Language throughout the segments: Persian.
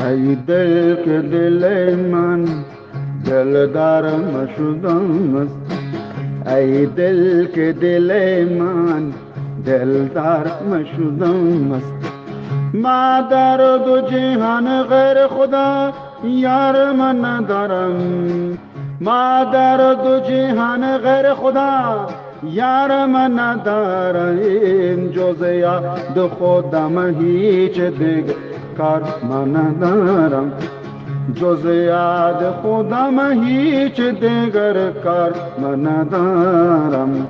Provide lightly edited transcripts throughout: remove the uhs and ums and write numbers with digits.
ای دل که دل من دلدار مشدم است، ای دل که دل من دلدار مشدم است. ما در دو جهان غیر خدا یار من ندارم، ما در دو جهان غیر خدا یار من ندارم، جز یاد خودم هیچ دیگر کار من ندارم، جز یاد خودم هیچ دیگر کار من ندارم.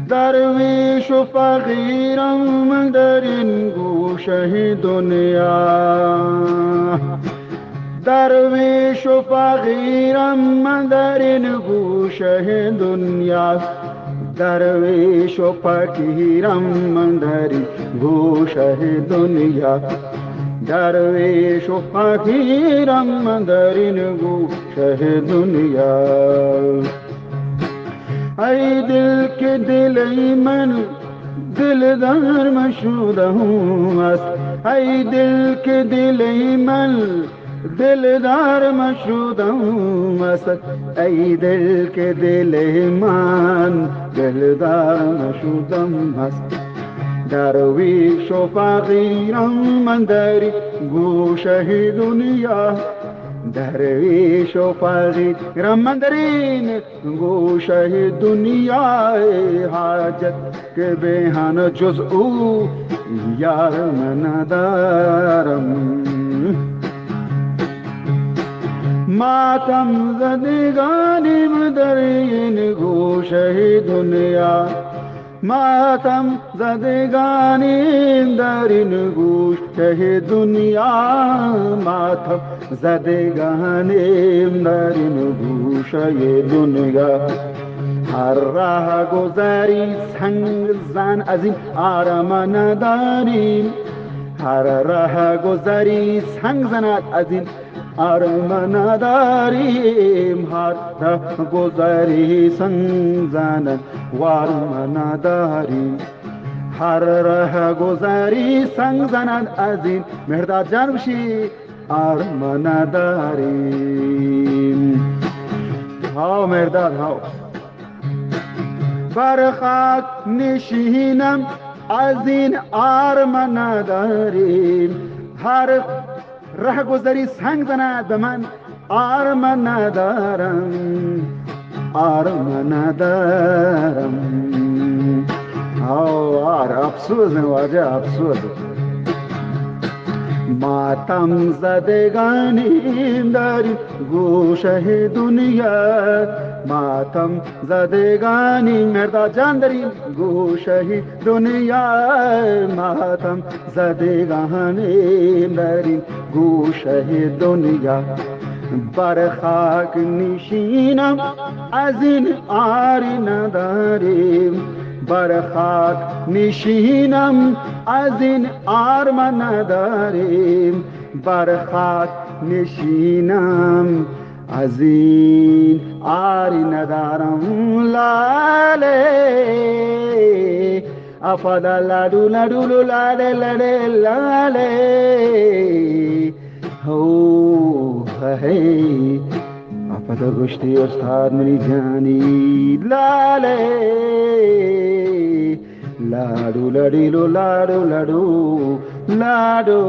درویش و فقیرم من در این گوشه دنیا، درویش و فقیرم من در این گوشه دنیا، درویش و فقیرم من در این گوشه دنیا، درویش و فقیرم من در این گوشه دنیا. ای دل که دل من دلدار مشودم است، ای دل که دل من دلدار مشودم است، ای دل که دل من دلدار مشودم است. درویش و فقیرم من در گوشه دنیا، درویش و فقیرم من در این گوشه دنیا، حاجت که بهان جز او یار من ندارم. ماتم زدگانیم در این گوشه دنیا، ماتم زدگانیم در این گوشه دنیا، ماتم زدگانیم در این گوشه دنیا. هر راه گذری سنگ زن از این آرام نداریم، هر راه گذری سنگ زند از این آرام نداریم، هر راه گذری سنگ زند وارم نداریم، هر راه گذری سنگ زند از این مهرداد جان بشی آرام نداریم. هاو مهرداد هاو. بر خاک نشینم از این آرام نداریم، هر ره گذری سنگ زند به من آرام ندارم، آرام ندارم. افسوس واجه افسوس. ماتم زدگانیم در گوشه دنیا، ماتم زدگانیم مرداد جان در این گوشه دنیا، ماتم زدگانیم در این گوشه دنیا. بر خاک نشینم از این آری نداریم، بر خاک نشینم از این آرم نداریم، بر خاک نشینم از این آری ندارم. لاله افادا لادو لادو لاله لاله لاله هو هی افادا گشتی استاد منی جانی لاله لادو لادو لادو لادو لادو